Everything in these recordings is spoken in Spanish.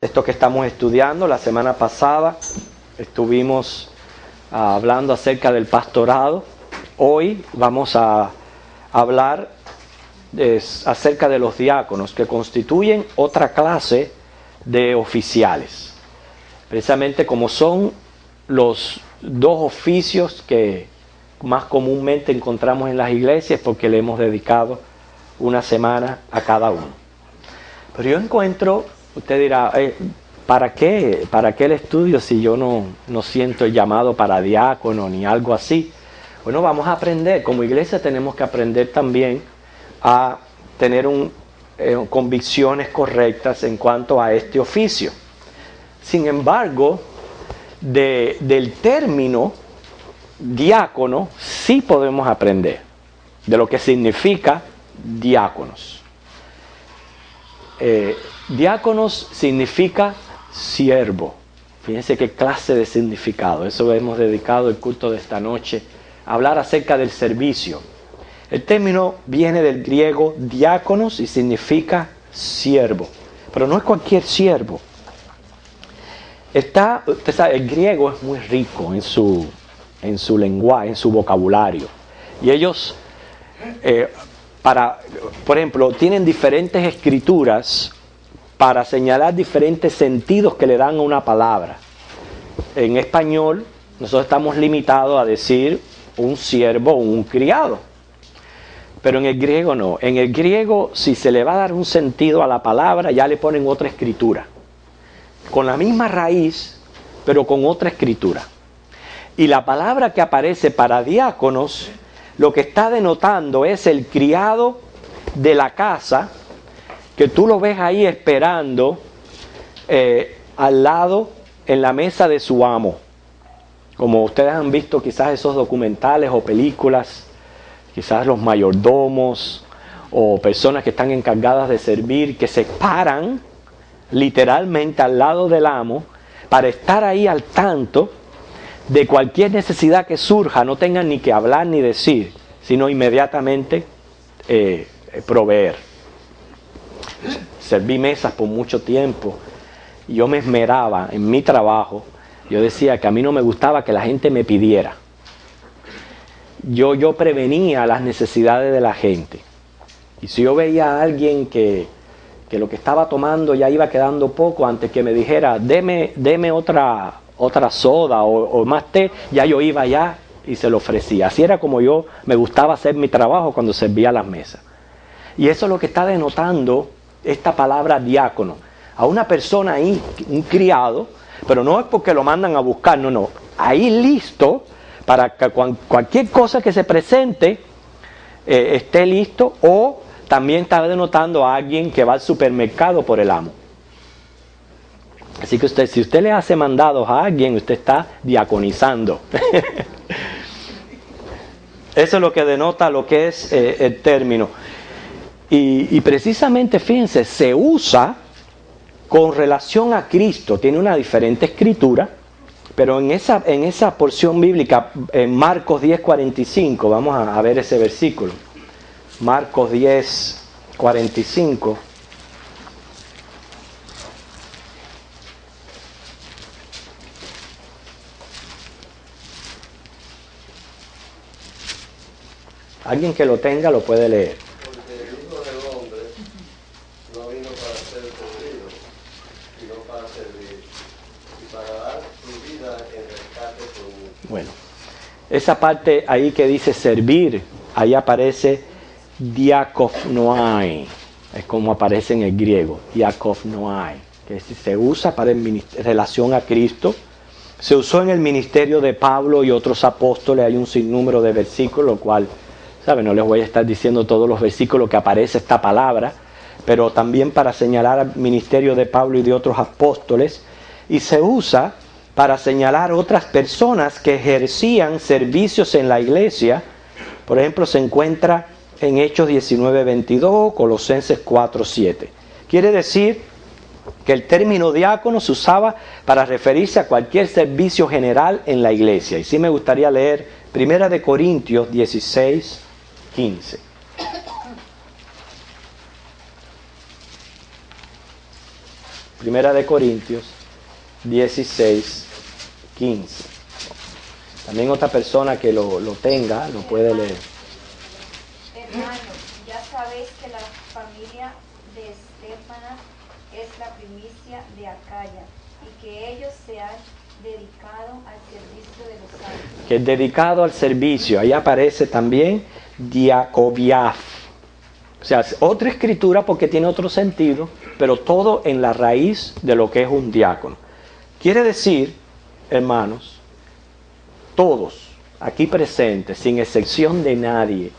esto que estamos estudiando. La semana pasada estuvimos hablando acerca del pastorado. Hoy vamos a hablar acerca de los diáconos, que constituyen otra clase de oficiales. Precisamente como son los dos oficios que más comúnmente encontramos en las iglesias, porque le hemos dedicado una semana a cada uno. Pero yo encuentro, usted dirá, ¿para qué el estudio si yo no siento el llamado para diácono ni algo así? Bueno, vamos a aprender. Como iglesia tenemos que aprender también a tener convicciones correctas en cuanto a este oficio. Sin embargo, del término diácono sí podemos aprender, de lo que significa diáconos. Diáconos significa siervo. Fíjense qué clase de significado. Eso hemos dedicado el culto de esta noche a hablar acerca del servicio. El término viene del griego diáconos y significa siervo, pero no es cualquier siervo. Usted sabe, el griego es muy rico en su lenguaje, en su vocabulario. Y ellos, por ejemplo, tienen diferentes escrituras para señalar diferentes sentidos que le dan a una palabra. En español, nosotros estamos limitados a decir un siervo o un criado. Pero en el griego no. En el griego, si se le va a dar un sentido a la palabra, ya le ponen otra escritura. Con la misma raíz, pero con otra escritura. Y la palabra que aparece para diáconos, lo que está denotando es el criado de la casa, que tú lo ves ahí esperando al lado en la mesa de su amo. Como ustedes han visto quizás esos documentales o películas, quizás los mayordomos o personas que están encargadas de servir, que se paran literalmente al lado del amo para estar ahí al tanto de cualquier necesidad que surja, no tengan ni que hablar ni decir, sino inmediatamente proveer. Serví mesas por mucho tiempo y yo me esmeraba en mi trabajo. Yo decía que a mí no me gustaba que la gente me pidiera. Yo prevenía las necesidades de la gente. Y si yo veía a alguien que lo que estaba tomando ya iba quedando poco, antes que me dijera, deme otra soda o más té, ya yo iba allá y se lo ofrecía. Así era como yo me gustaba hacer mi trabajo cuando servía las mesas. Y eso es lo que está denotando esta palabra diácono. A una persona ahí, un criado, pero no es porque lo mandan a buscar, no. Ahí listo para que cualquier cosa que se presente esté listo, o también está denotando a alguien que va al supermercado por el amo. Así que si usted le hace mandados a alguien, usted está diaconizando. Eso es lo que denota lo que es el término. Y precisamente, fíjense, se usa con relación a Cristo. Tiene una diferente escritura, pero en esa porción bíblica, en Marcos 10:45, vamos a ver ese versículo. Marcos 10:45. Alguien que lo tenga lo puede leer. Porque el Hijo del Hombre no vino para ser servido, sino para servir y para dar su vida en rescate por muchos. Bueno, esa parte ahí que dice servir, ahí aparece diakonoai, es como aparece en el griego, diakonoai, que se usa para relación a Cristo. Se usó en el ministerio de Pablo y otros apóstoles. Hay un sinnúmero de versículos, lo cual, no les voy a estar diciendo todos los versículos que aparece esta palabra, pero también para señalar al ministerio de Pablo y de otros apóstoles. Y se usa para señalar otras personas que ejercían servicios en la iglesia. Por ejemplo, se encuentra en Hechos 19:22, Colosenses 4:7. Quiere decir que el término diácono se usaba para referirse a cualquier servicio general en la iglesia. Y sí me gustaría leer 1 Corintios 16:15. Primera de Corintios 16, 15. También otra persona que lo tenga, lo puede leer. Hermanos, ya sabéis que la familia de Estéfanas es la primicia de Acaya y que ellos se han dedicado al servicio de los santos. Que es dedicado al servicio. Ahí aparece también diacobiaf. O sea, es otra escritura porque tiene otro sentido, pero todo en la raíz de lo que es un diácono. Quiere decir, hermanos, todos aquí presentes, sin excepción de nadie,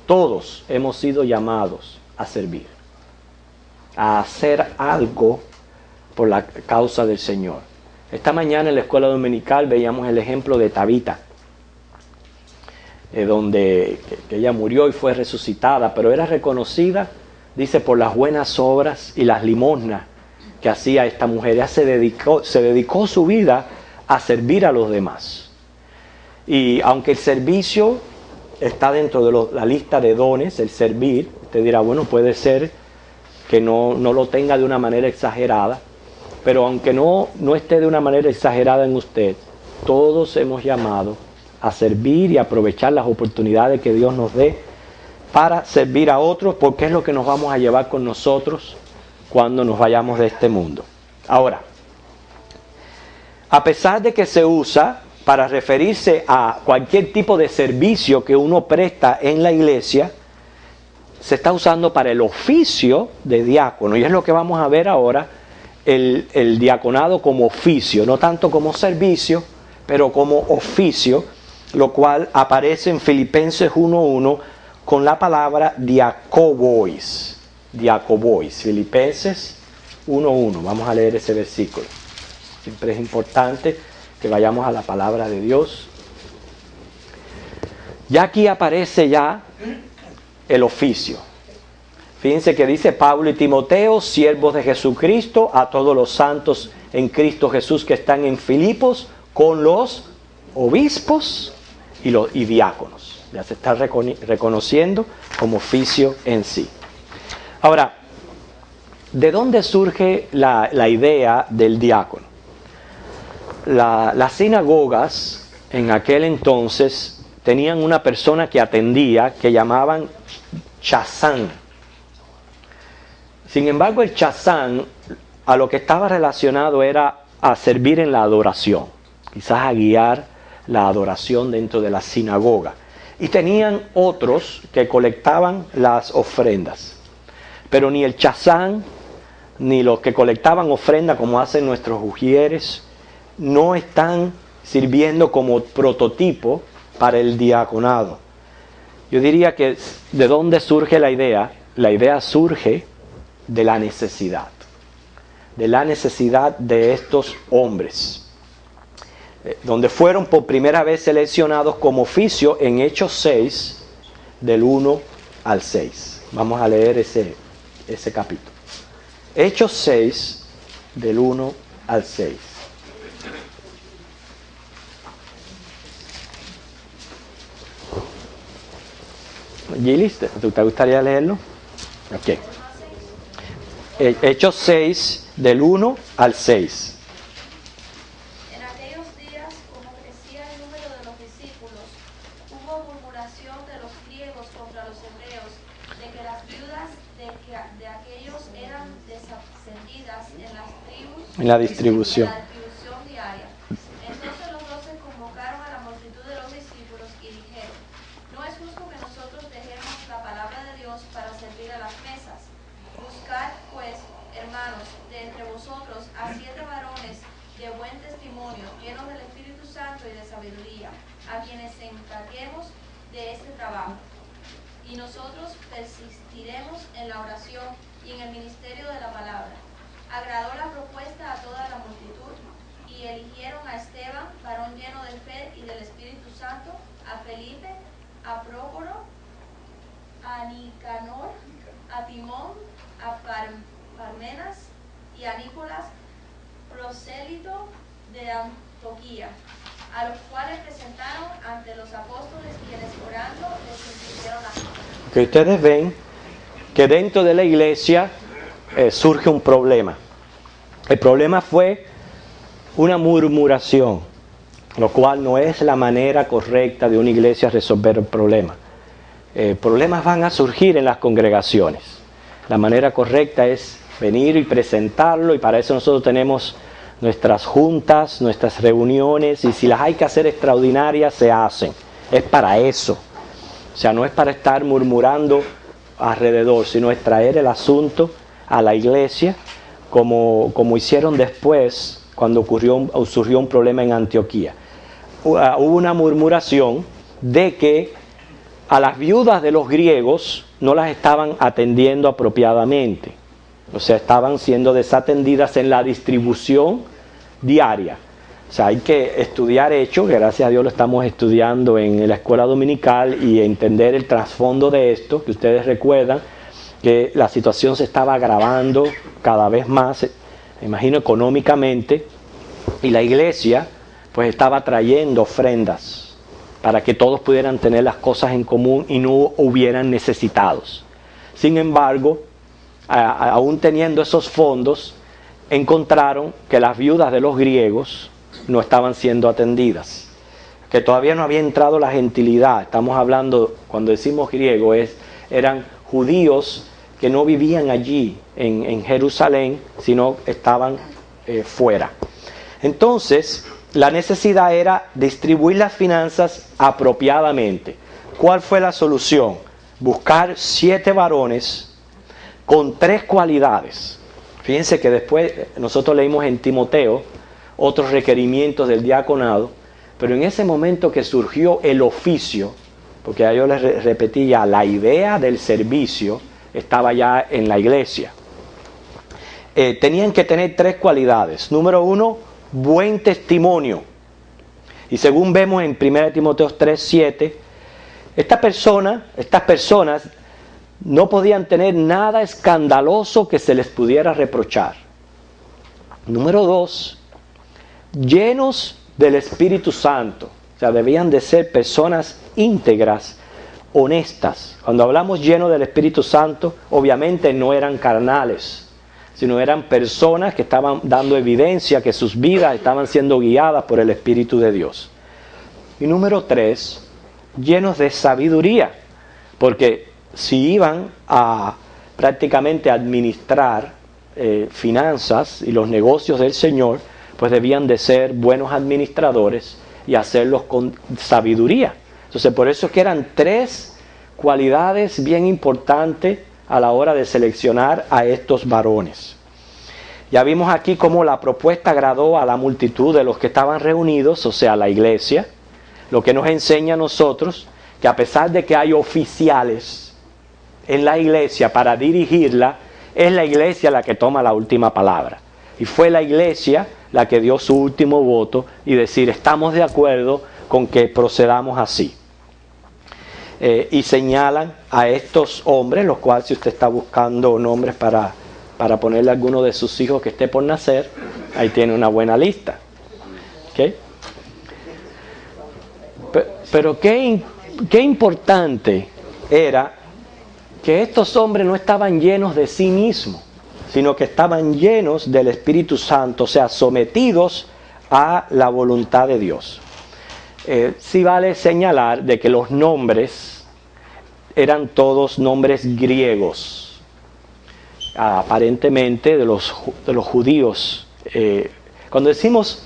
todos hemos sido llamados a servir, a hacer algo por la causa del Señor. Esta mañana en la escuela dominical veíamos el ejemplo de Tabita, donde que ella murió y fue resucitada, pero era reconocida, dice, por las buenas obras y las limosnas que hacía esta mujer. Ella se dedicó su vida a servir a los demás. Y aunque el servicio está dentro de la lista de dones, el servir, usted dirá, bueno, puede ser que no lo tenga de una manera exagerada, pero aunque no esté de una manera exagerada en usted, todos hemos llamado a servir y aprovechar las oportunidades que Dios nos dé para servir a otros, porque es lo que nos vamos a llevar con nosotros cuando nos vayamos de este mundo. Ahora, a pesar de que se usa para referirse a cualquier tipo de servicio que uno presta en la iglesia, se está usando para el oficio de diácono, y es lo que vamos a ver ahora, el diaconado como oficio, no tanto como servicio, pero como oficio, lo cual aparece en Filipenses 1:1 con la palabra diakobois. Diakobois, Filipenses 1:1. Vamos a leer ese versículo. Siempre es importante que vayamos a la palabra de Dios. Ya aquí aparece ya el oficio. Fíjense que dice Pablo y Timoteo, siervos de Jesucristo, a todos los santos en Cristo Jesús que están en Filipos, con los obispos y diáconos. Ya se está reconociendo como oficio en sí. Ahora, ¿de dónde surge la idea del diácono? Las sinagogas en aquel entonces tenían una persona que atendía, que llamaban chazán. Sin embargo, el chazán a lo que estaba relacionado era a servir en la adoración, quizás a guiar la adoración dentro de la sinagoga. Y tenían otros que colectaban las ofrendas. Pero ni el chazán, ni los que colectaban ofrenda como hacen nuestros ujieres, no están sirviendo como prototipo para el diaconado. Yo diría que ¿de dónde surge la idea? La idea surge de la necesidad de estos hombres, donde fueron por primera vez seleccionados como oficio en Hechos 6, del 1 al 6. Vamos a leer ese capítulo. Hechos 6, del 1 al 6. ¿Gilis, te gustaría leerlo? Ok. Hechos 6, del 1 al 6. En aquellos días, como crecía el número de los discípulos, hubo murmuración de los griegos contra los hebreos, de que las viudas de aquellos eran descendidas en las tribus, En la distribución. diaria. Entonces los 12 convocaron a la multitud de los discípulos y dijeron: no es justo que nosotros dejemos la palabra de Dios para servir a las mesas. Buscad, pues, hermanos, de entre vosotros a 7 varones de buen testimonio, llenos del Espíritu Santo y de sabiduría, a quienes encarguemos de este trabajo. Y nosotros persistiremos en la oración y en el ministerio de la palabra. Agradó la propuesta a toda la multitud, y eligieron a Esteban, varón lleno de fe y del Espíritu Santo, a Felipe, a Prócoro, a Nicanor, a Timón, a Parmenas y a Nicolás, prosélito de Antioquía, a los cuales presentaron ante los apóstoles, quienes orando les impusieron las manos. Que ustedes ven que dentro de la iglesia surge un problema. El problema fue una murmuración, lo cual no es la manera correcta de una iglesia resolver el problema. Problemas van a surgir en las congregaciones. La manera correcta es venir y presentarlo, y para eso nosotros tenemos nuestras juntas, nuestras reuniones, y si las hay que hacer extraordinarias, se hacen. Es para eso. O sea, no es para estar murmurando alrededor, sino es traer el asunto a la iglesia, como hicieron después cuando surgió un problema en Antioquía. Hubo una murmuración de que a las viudas de los griegos no las estaban atendiendo apropiadamente. O sea, estaban siendo desatendidas en la distribución diaria. O sea, hay que estudiar Hechos, que gracias a Dios lo estamos estudiando en la escuela dominical, y entender el trasfondo de esto, que ustedes recuerdan que la situación se estaba agravando cada vez más, me imagino económicamente, y la iglesia pues estaba trayendo ofrendas para que todos pudieran tener las cosas en común y no hubieran necesitados. Sin embargo, aún teniendo esos fondos, encontraron que las viudas de los griegos no estaban siendo atendidas, que todavía no había entrado la gentilidad. Estamos hablando, cuando decimos griego, eran judíos que no vivían allí en Jerusalén, sino estaban fuera. Entonces, la necesidad era distribuir las finanzas apropiadamente. ¿Cuál fue la solución? Buscar 7 varones con 3 cualidades. Fíjense que después nosotros leímos en Timoteo otros requerimientos del diaconado, pero en ese momento que surgió el oficio, porque ya yo les repetí ya, la idea del servicio estaba ya en la iglesia. Tenían que tener 3 cualidades. Número 1, buen testimonio. Y según vemos en 1 Timoteo 3:7, estas personas no podían tener nada escandaloso que se les pudiera reprochar. Número 2, llenos del Espíritu Santo. O sea, debían de ser personas íntegras, honestas. Cuando hablamos llenos del Espíritu Santo, obviamente no eran carnales, sino eran personas que estaban dando evidencia que sus vidas estaban siendo guiadas por el Espíritu de Dios. Y número 3, llenos de sabiduría, porque si iban a prácticamente administrar finanzas y los negocios del Señor, pues debían de ser buenos administradores y hacerlos con sabiduría. Entonces, por eso es que eran 3 cualidades bien importantes a la hora de seleccionar a estos varones. Ya vimos aquí cómo la propuesta agradó a la multitud de los que estaban reunidos, o sea, la iglesia, lo que nos enseña a nosotros que a pesar de que hay oficiales en la iglesia para dirigirla, es la iglesia la que toma la última palabra. Y fue la iglesia la que dio su último voto y decir, estamos de acuerdo con que procedamos así. Y señalan a estos hombres, los cuales si usted está buscando nombres para ponerle a alguno de sus hijos que esté por nacer, ahí tiene una buena lista. ¿Okay? Pero qué importante era que estos hombres no estaban llenos de sí mismos, sino que estaban llenos del Espíritu Santo, o sea, sometidos a la voluntad de Dios. Sí vale señalar de que los nombres eran todos nombres griegos, aparentemente de los judíos. Cuando decimos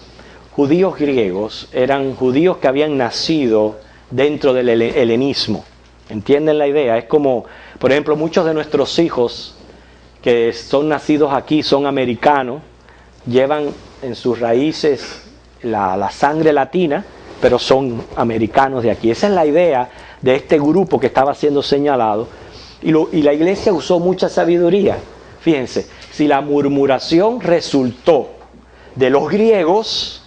judíos griegos, eran judíos que habían nacido dentro del helenismo. ¿Entienden la idea? Es como, por ejemplo, muchos de nuestros hijos que son nacidos aquí, son americanos, llevan en sus raíces la sangre latina, pero son americanos de aquí. Esa es la idea de este grupo que estaba siendo señalado, y la iglesia usó mucha sabiduría. Fíjense, si la murmuración resultó de los griegos,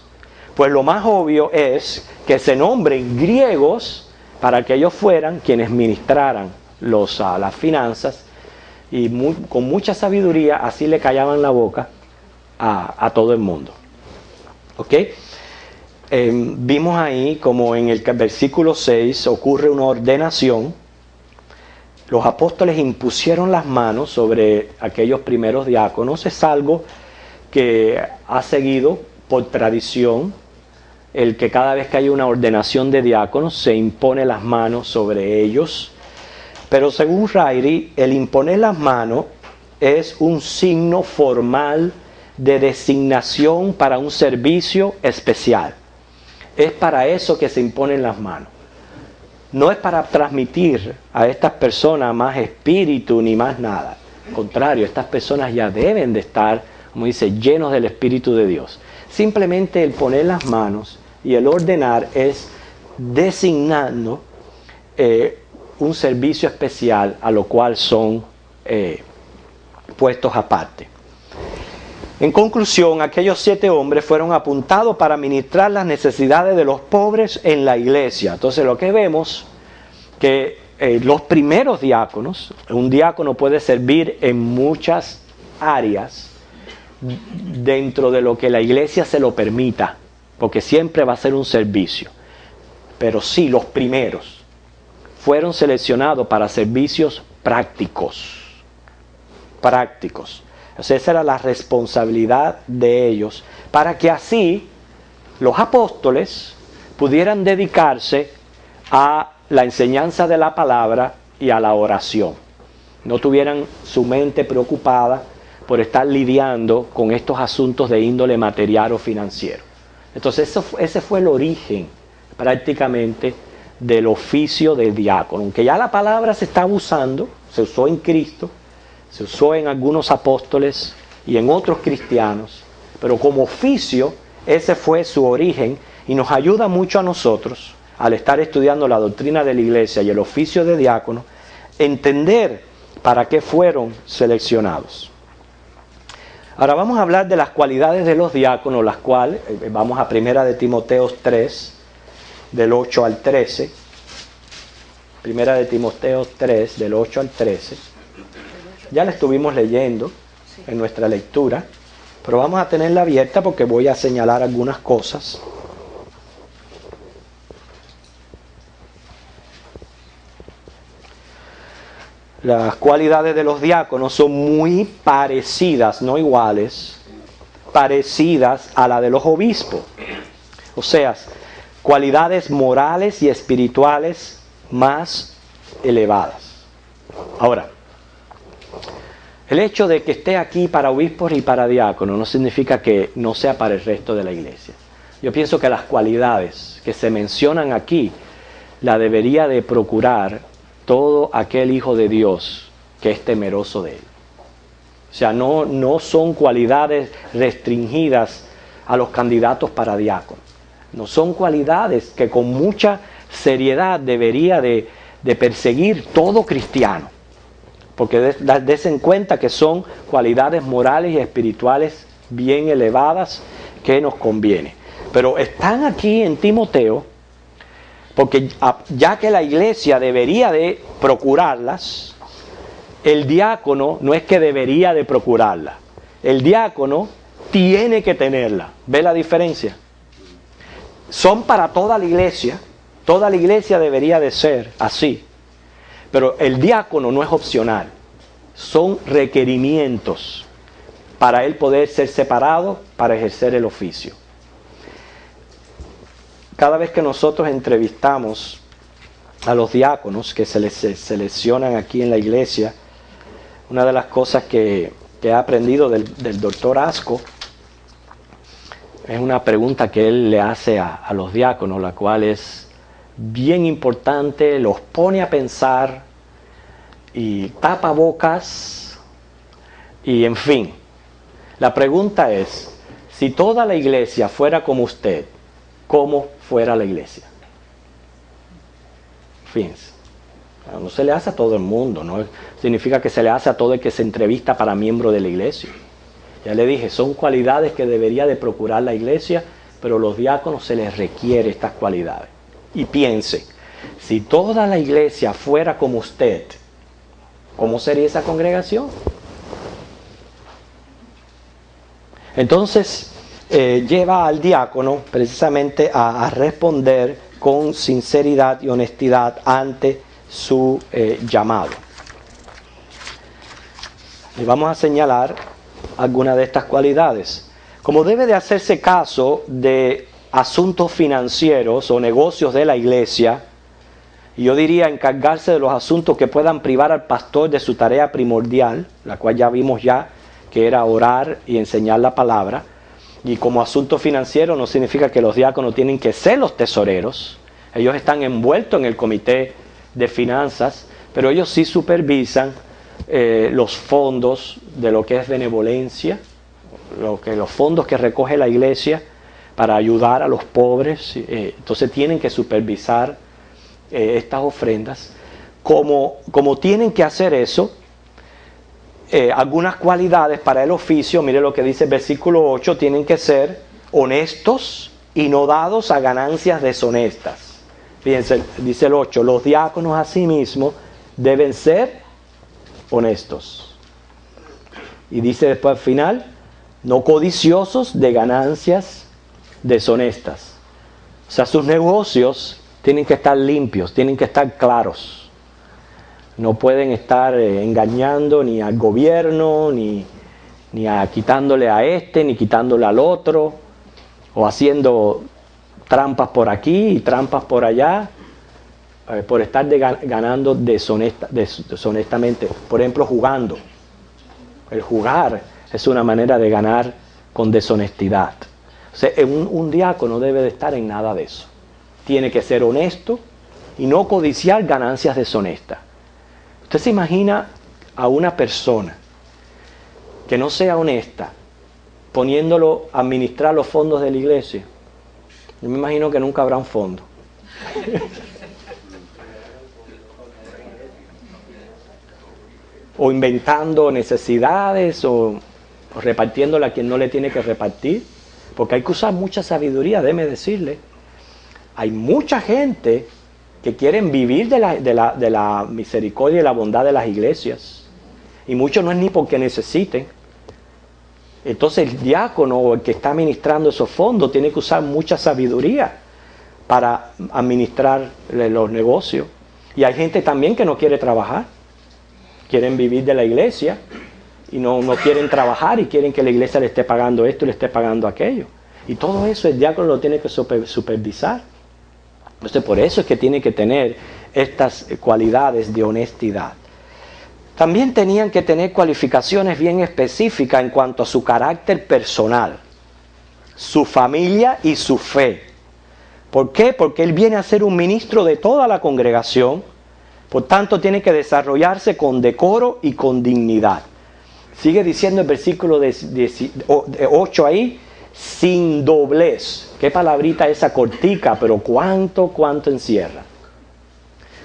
pues lo más obvio es que se nombren griegos para que ellos fueran quienes ministraran las finanzas, y con mucha sabiduría así le callaban la boca a todo el mundo. ¿Ok? Vimos ahí como en el versículo 6 ocurre una ordenación. Los apóstoles impusieron las manos sobre aquellos primeros diáconos. Es algo que ha seguido por tradición el que cada vez que hay una ordenación de diáconos se impone las manos sobre ellos. Pero según Ryrie, el imponer las manos es un signo formal de designación para un servicio especial. Es para eso que se imponen las manos. No es para transmitir a estas personas más espíritu ni más nada. Al contrario, estas personas ya deben de estar, como dice, llenos del Espíritu de Dios. Simplemente el poner las manos y el ordenar es designando un servicio especial a lo cual son puestos aparte. En conclusión, aquellos 7 hombres fueron apuntados para ministrar las necesidades de los pobres en la iglesia. Entonces lo que vemos que los primeros diáconos, un diácono puede servir en muchas áreas dentro de lo que la iglesia se lo permita, porque siempre va a ser un servicio. Pero sí, los primeros fueron seleccionados para servicios prácticos. O sea, esa era la responsabilidad de ellos, para que así los apóstoles pudieran dedicarse a la enseñanza de la palabra y a la oración. No tuvieran su mente preocupada por estar lidiando con estos asuntos de índole material o financiero. Entonces ese fue el origen prácticamente del oficio del diácono. Aunque ya la palabra se está usando, se usó en Cristo, se usó en algunos apóstoles y en otros cristianos, pero como oficio ese fue su origen y nos ayuda mucho a nosotros, al estar estudiando la doctrina de la iglesia y el oficio de diácono, entender para qué fueron seleccionados. Ahora vamos a hablar de las cualidades de los diáconos, las cuales, vamos a 1 de Timoteo 3, del 8 al 13. 1 de Timoteo 3, del 8 al 13. Ya la estuvimos leyendo en nuestra lectura, pero vamos a tenerla abierta porque voy a señalar algunas cosas. Las cualidades de los diáconos son muy parecidas, no iguales, parecidas a la de los obispos. O sea, cualidades morales y espirituales más elevadas. Ahora, el hecho de que esté aquí para obispos y para diáconos no significa que no sea para el resto de la iglesia. Yo pienso que las cualidades que se mencionan aquí la debería de procurar todo aquel hijo de Dios que es temeroso de él. O sea, no son cualidades restringidas a los candidatos para diácono. No son cualidades que con mucha seriedad debería de perseguir todo cristiano. Porque des en cuenta que son cualidades morales y espirituales bien elevadas que nos conviene. Pero están aquí en Timoteo porque ya que la iglesia debería de procurarlas, el diácono no es que debería de procurarla. El diácono tiene que tenerla. ¿Ve la diferencia? Son para toda la iglesia debería de ser así. Pero el diácono no es opcional, son requerimientos para él poder ser separado para ejercer el oficio. Cada vez que nosotros entrevistamos a los diáconos que se les seleccionan aquí en la iglesia, una de las cosas que he aprendido del doctor Asco es una pregunta que él le hace a los diáconos, la cual es bien importante, los pone a pensar y tapa bocas y en fin. La pregunta es, si toda la iglesia fuera como usted, ¿cómo fuera la iglesia? Fíjense, no se le hace a todo el mundo, no significa que se le hace a todo el que se entrevista para miembro de la iglesia. Ya le dije, son cualidades que debería de procurar la iglesia, pero a los diáconos se les requiere estas cualidades. Y piense, si toda la iglesia fuera como usted, ¿cómo sería esa congregación? Entonces, lleva al diácono precisamente a responder con sinceridad y honestidad ante su llamado. Y vamos a señalar algunas de estas cualidades. Como debe de hacerse caso de asuntos financieros o negocios de la iglesia, y yo diría encargarse de los asuntos que puedan privar al pastor de su tarea primordial, la cual ya vimos que era orar y enseñar la palabra. Y como asunto financiero no significa que los diáconos tienen que ser los tesoreros. Ellos están envueltos en el comité de finanzas, pero ellos sí supervisan los fondos de lo que es benevolencia, los fondos que recoge la iglesia para ayudar a los pobres. Entonces tienen que supervisar estas ofrendas. Como tienen que hacer eso, algunas cualidades para el oficio, mire lo que dice el versículo 8, tienen que ser honestos y no dados a ganancias deshonestas. Fíjense, dice el 8, los diáconos asimismo deben ser honestos. Y dice después al final, no codiciosos de ganancias deshonestas. O sea, sus negocios tienen que estar limpios, tienen que estar claros. No pueden estar engañando ni al gobierno, ni quitándole a este, ni quitándole al otro, o haciendo trampas por aquí y trampas por allá, por estar ganando deshonestamente. Por ejemplo, jugando. El jugar es una manera de ganar con deshonestidad. O sea, un diácono debe de estar en nada de eso. Tiene que ser honesto y no codiciar ganancias deshonestas. Usted se imagina a una persona que no sea honesta poniéndolo a administrar los fondos de la iglesia. Yo me imagino que nunca habrá un fondo. O inventando necesidades o repartiéndole a quien no le tiene que repartir. Porque hay que usar mucha sabiduría, déjeme decirle. Hay mucha gente que quieren vivir de la misericordia y la bondad de las iglesias. Y muchos no es ni porque necesiten. Entonces el diácono o el que está administrando esos fondos tiene que usar mucha sabiduría para administrar los negocios. Y hay gente también que no quiere trabajar. Quieren vivir de la iglesia y no quieren trabajar y quieren que la iglesia le esté pagando esto y le esté pagando aquello. Y todo eso el diácono lo tiene que supervisar. Entonces por eso es que tiene que tener estas cualidades de honestidad. También tenían que tener cualificaciones bien específicas en cuanto a su carácter personal, su familia y su fe. ¿Por qué? Porque él viene a ser un ministro de toda la congregación, por tanto tiene que desarrollarse con decoro y con dignidad. Sigue diciendo el versículo 8 ahí, sin doblez. Qué palabrita esa cortica, pero cuánto encierra.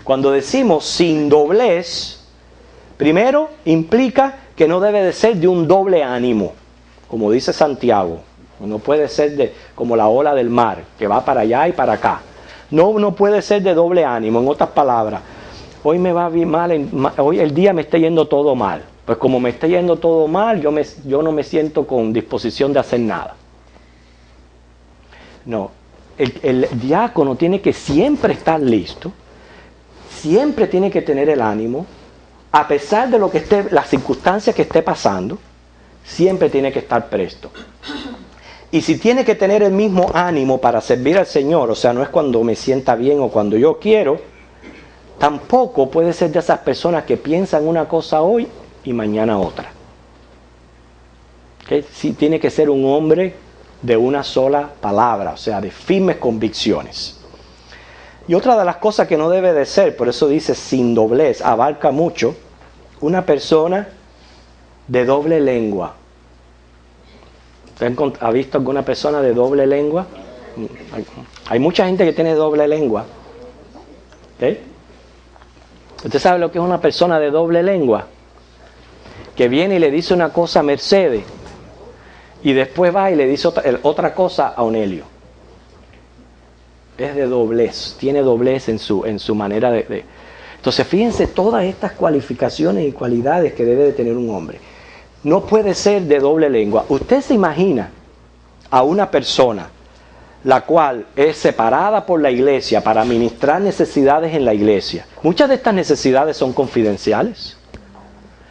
Cuando decimos sin doblez, primero implica que no debe de ser de un doble ánimo, como dice Santiago. No puede ser como la ola del mar, que va para allá y para acá. No puede ser de doble ánimo. En otras palabras, hoy me va bien mal, hoy el día me está yendo todo mal. Pues como me está yendo todo mal, yo no me siento con disposición de hacer nada. No, el diácono tiene que siempre estar listo, siempre tiene que tener el ánimo, a pesar de las circunstancias que esté pasando, siempre tiene que estar presto. Y si tiene que tener el mismo ánimo para servir al Señor, o sea, no es cuando me sienta bien o cuando yo quiero, tampoco puede ser de esas personas que piensan una cosa hoy y mañana otra. ¿Okay? Sí, tiene que ser un hombre de una sola palabra, o sea, de firmes convicciones. Y otra de las cosas que no debe de ser, por eso dice sin doblez, abarca mucho, una persona de doble lengua. ¿Usted ha visto alguna persona de doble lengua? Hay mucha gente que tiene doble lengua. ¿Okay? ¿Usted sabe lo que es una persona de doble lengua? Que viene y le dice una cosa a Mercedes y después va y le dice otra cosa a Onelio. Es de doblez, tiene doblez en su manera de... Entonces fíjense todas estas cualificaciones y cualidades que debe de tener un hombre. No puede ser de doble lengua. Usted se imagina a una persona la cual es separada por la iglesia para ministrar necesidades en la iglesia. Muchas de estas necesidades son confidenciales.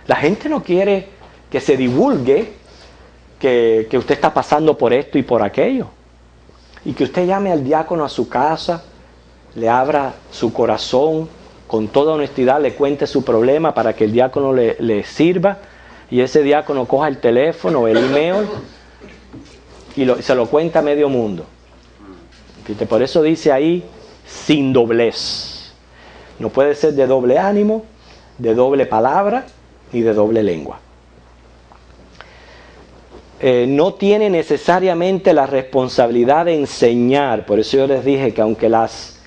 La gente no quiere que se divulgue que usted está pasando por esto y por aquello. Y que usted llame al diácono a su casa, le abra su corazón, con toda honestidad le cuente su problema para que el diácono le sirva, y ese diácono coja el teléfono, el email, y se lo cuenta a medio mundo. Por eso dice ahí, sin doblez. No puede ser de doble ánimo, de doble palabra, ni de doble lengua. No tiene necesariamente la responsabilidad de enseñar. Por eso yo les dije que aunque las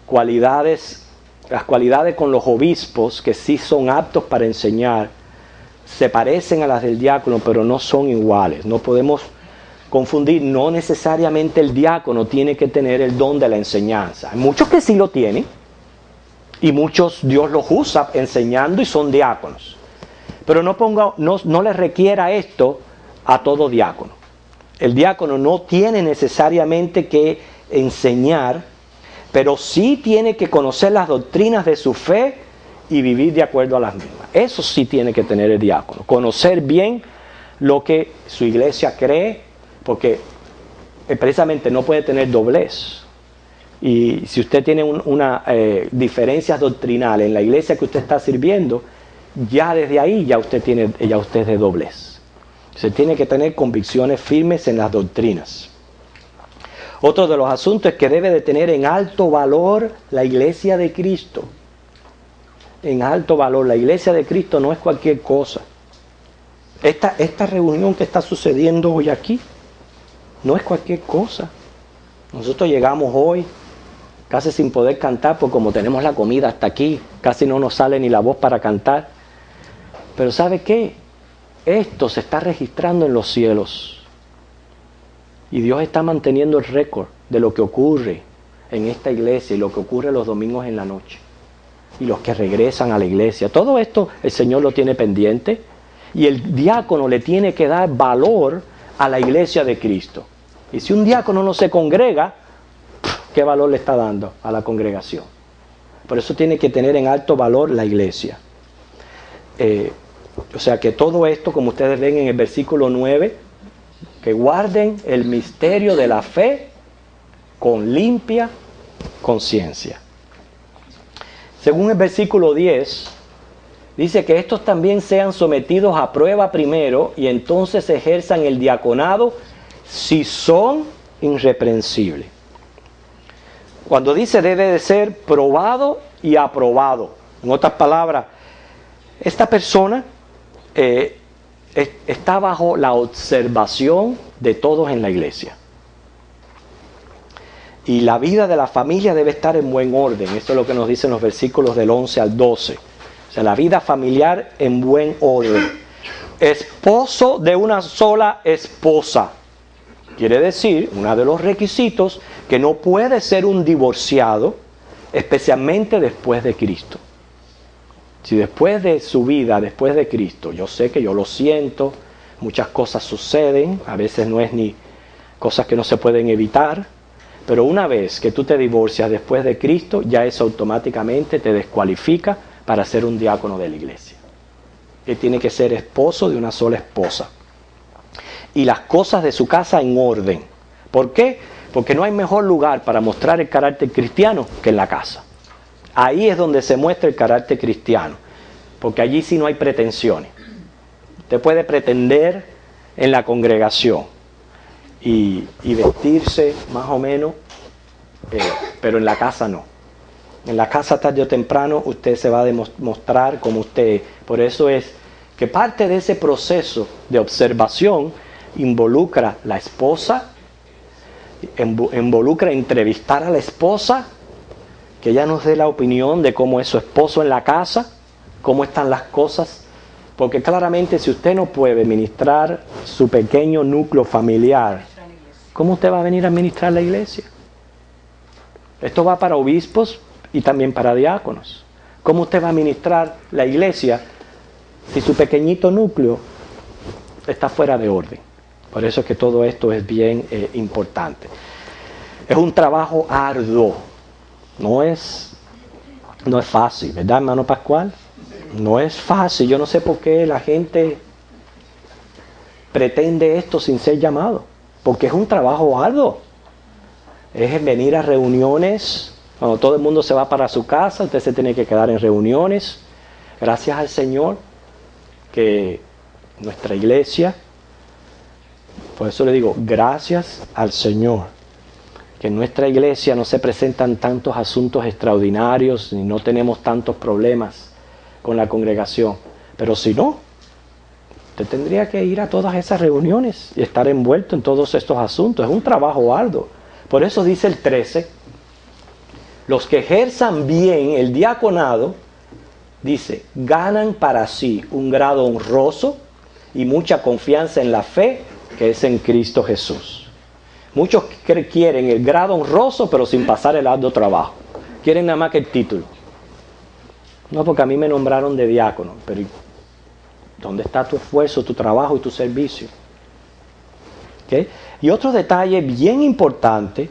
cualidades con los obispos, que sí son aptos para enseñar, se parecen a las del diácono, pero no son iguales. No podemos confundir, no necesariamente el diácono tiene que tener el don de la enseñanza. Hay muchos que sí lo tienen, y muchos Dios los usa enseñando y son diáconos. Pero no le requiera esto a todo diácono. El diácono no tiene necesariamente que enseñar, pero sí tiene que conocer las doctrinas de su fe y vivir de acuerdo a las mismas. Eso sí tiene que tener el diácono. Conocer bien lo que su iglesia cree, porque precisamente no puede tener doblez. Y si usted tiene una diferencias doctrinales en la iglesia que usted está sirviendo, ya desde ahí ya usted es de doblez. Se tiene que tener convicciones firmes en las doctrinas. Otro de los asuntos es que debe de tener en alto valor la iglesia de Cristo. En alto valor. La iglesia de Cristo no es cualquier cosa. Esta reunión que está sucediendo hoy aquí no es cualquier cosa. Nosotros llegamos hoy casi sin poder cantar, porque como tenemos la comida hasta aquí, casi no nos sale ni la voz para cantar. Pero ¿sabe qué? Esto se está registrando en los cielos. Y Dios está manteniendo el récord de lo que ocurre en esta iglesia y lo que ocurre los domingos en la noche. Y los que regresan a la iglesia. Todo esto el Señor lo tiene pendiente. Y el diácono le tiene que dar valor a la iglesia de Cristo. Y si un diácono no se congrega, ¿qué valor le está dando a la congregación? Por eso tiene que tener en alto valor la iglesia. O sea que todo esto, como ustedes ven en el versículo 9, que guarden el misterio de la fe con limpia conciencia. Según el versículo 10, dice que estos también sean sometidos a prueba primero y entonces ejerzan el diaconado si son irreprensibles. Cuando dice debe de ser probado y aprobado. En otras palabras, esta persona está bajo la observación de todos en la iglesia. Y la vida de la familia debe estar en buen orden. Esto es lo que nos dicen los versículos del 11 al 12. O sea, la vida familiar en buen orden. Esposo de una sola esposa. Quiere decir, uno de los requisitos, que no puede ser un divorciado, especialmente después de Cristo. Si después de su vida, después de Cristo, yo sé que yo lo siento, muchas cosas suceden, a veces no es ni cosas que no se pueden evitar, pero una vez que tú te divorcias después de Cristo, ya eso automáticamente te descualifica para ser un diácono de la iglesia. Él tiene que ser esposo de una sola esposa. Y las cosas de su casa en orden. ¿Por qué? Porque no hay mejor lugar para mostrar el carácter cristiano que en la casa. Ahí es donde se muestra el carácter cristiano, porque allí sí no hay pretensiones. Usted puede pretender en la congregación y vestirse más o menos, pero en la casa no. En la casa tarde o temprano usted se va a demostrar como usted. Por eso es que parte de ese proceso de observación involucra la esposa, involucra entrevistar a la esposa, que ella nos dé la opinión de cómo es su esposo en la casa, cómo están las cosas, porque claramente si usted no puede ministrar su pequeño núcleo familiar, ¿cómo usted va a venir a administrar la iglesia? Esto va para obispos y también para diáconos. ¿Cómo usted va a administrar la iglesia si su pequeñito núcleo está fuera de orden? Por eso es que todo esto es bien importante. Es un trabajo arduo. No es fácil, ¿verdad, hermano Pascual? No es fácil. Yo no sé por qué la gente pretende esto sin ser llamado, porque es un trabajo arduo. Es venir a reuniones, cuando todo el mundo se va para su casa, usted se tiene que quedar en reuniones. Gracias al Señor que nuestra iglesia, por eso le digo, gracias al Señor, que en nuestra iglesia no se presentan tantos asuntos extraordinarios, ni no tenemos tantos problemas con la congregación. Pero si no, usted tendría que ir a todas esas reuniones y estar envuelto en todos estos asuntos. Es un trabajo arduo. Por eso dice el 13, los que ejerzan bien el diaconado, dice, ganan para sí un grado honroso y mucha confianza en la fe que es en Cristo Jesús. Muchos quieren el grado honroso pero sin pasar el arduo trabajo. Quieren nada más que el título. No, porque a mí me nombraron de diácono, pero ¿dónde está tu esfuerzo, tu trabajo y tu servicio? ¿Okay? Y otro detalle bien importante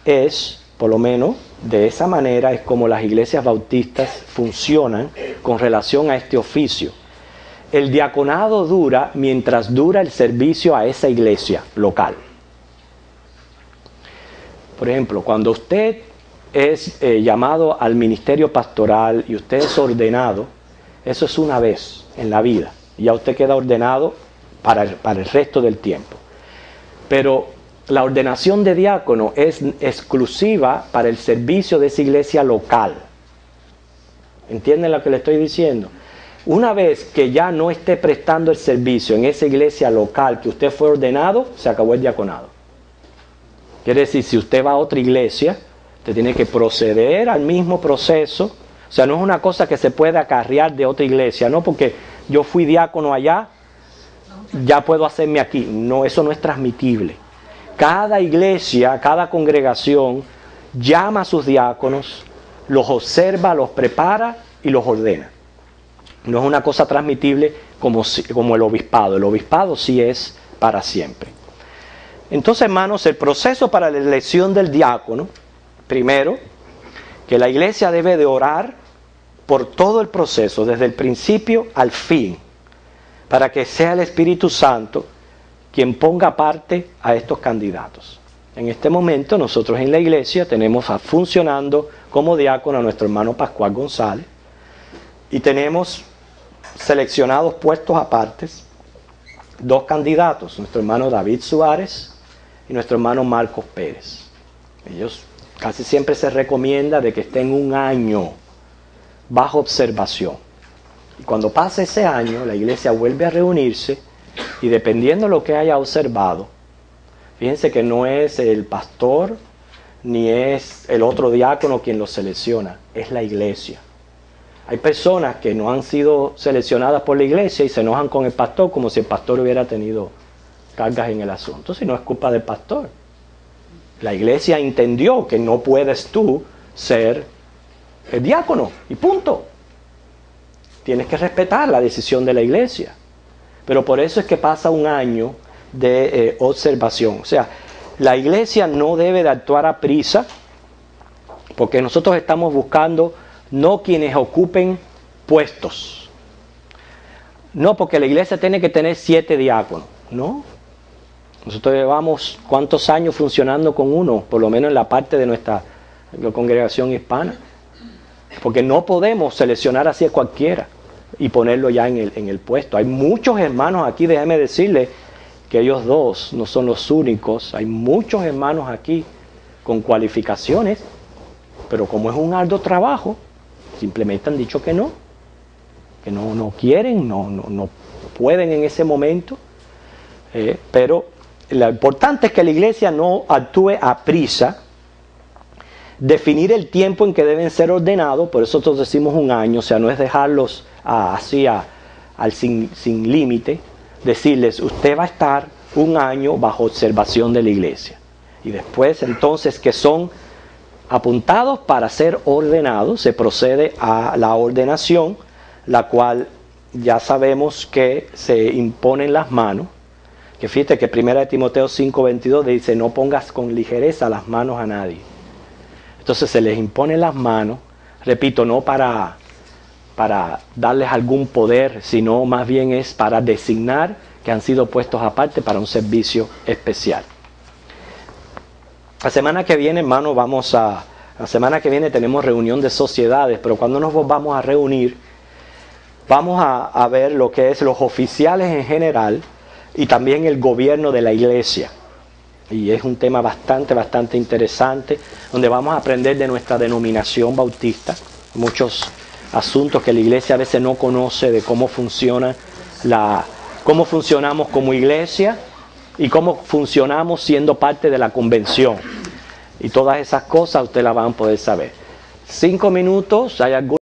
es, por lo menos de esa manera, es como las iglesias bautistas funcionan con relación a este oficio. El diaconado dura mientras dura el servicio a esa iglesia local. Por ejemplo, cuando usted es llamado al ministerio pastoral y usted es ordenado, eso es una vez en la vida. Y ya usted queda ordenado para el resto del tiempo. Pero la ordenación de diácono es exclusiva para el servicio de esa iglesia local. ¿Entienden lo que le estoy diciendo? Una vez que ya no esté prestando el servicio en esa iglesia local que usted fue ordenado, se acabó el diaconado. Quiere decir, si usted va a otra iglesia, usted tiene que proceder al mismo proceso. O sea, no es una cosa que se puede acarrear de otra iglesia, no porque yo fui diácono allá, ya puedo hacerme aquí. No, eso no es transmitible. Cada iglesia, cada congregación llama a sus diáconos, los observa, los prepara y los ordena. No es una cosa transmitible como el obispado. El obispado sí es para siempre. Entonces, hermanos, el proceso para la elección del diácono, primero, que la iglesia debe de orar por todo el proceso, desde el principio al fin, para que sea el Espíritu Santo quien ponga parte a estos candidatos. En este momento, nosotros en la iglesia tenemos funcionando como diácono a nuestro hermano Pascual González y tenemos seleccionados puestos apartes dos candidatos, nuestro hermano David Suárez y nuestro hermano Marcos Pérez. Ellos casi siempre se recomienda de que estén un año bajo observación. Y cuando pase ese año, la iglesia vuelve a reunirse y dependiendo de lo que haya observado, fíjense que no es el pastor ni es el otro diácono quien los selecciona, es la iglesia. Hay personas que no han sido seleccionadas por la iglesia y se enojan con el pastor como si el pastor hubiera tenido cargas en el asunto, si no es culpa del pastor. La iglesia entendió que no puedes tú ser el diácono y punto. Tienes que respetar la decisión de la iglesia. Pero por eso es que pasa un año de observación. O sea, la iglesia no debe de actuar a prisa porque nosotros estamos buscando no quienes ocupen puestos. No porque la iglesia tiene que tener 7 diáconos, no. Nosotros llevamos ¿cuántos años funcionando con uno? Por lo menos en la parte de nuestra congregación hispana. Porque no podemos seleccionar así a cualquiera y ponerlo ya en el puesto. Hay muchos hermanos aquí, déjenme decirles que ellos dos no son los únicos. Hay muchos hermanos aquí con cualificaciones, pero como es un arduo trabajo, simplemente han dicho que no quieren, no pueden en ese momento. Pero lo importante es que la iglesia no actúe a prisa, definir el tiempo en que deben ser ordenados, por eso nosotros decimos un año, o sea, no es dejarlos así sin límite, decirles, usted va a estar un año bajo observación de la iglesia. Y después, entonces, que son apuntados para ser ordenados, se procede a la ordenación, la cual ya sabemos que se impone en las manos. Que fíjate que 1 Timoteo 5:22 dice, no pongas con ligereza las manos a nadie. Entonces se les impone las manos, repito, no para darles algún poder, sino más bien es para designar que han sido puestos aparte para un servicio especial. La semana que viene, hermano, la semana que viene tenemos reunión de sociedades, pero cuando nos vamos a reunir, vamos a ver lo que es los oficiales en general y también el gobierno de la iglesia. Y es un tema bastante interesante, donde vamos a aprender de nuestra denominación bautista, muchos asuntos que la iglesia a veces no conoce de cómo funcionamos como iglesia y cómo funcionamos siendo parte de la convención. Y todas esas cosas ustedes las van a poder saber. 5 minutos, ¿hay algún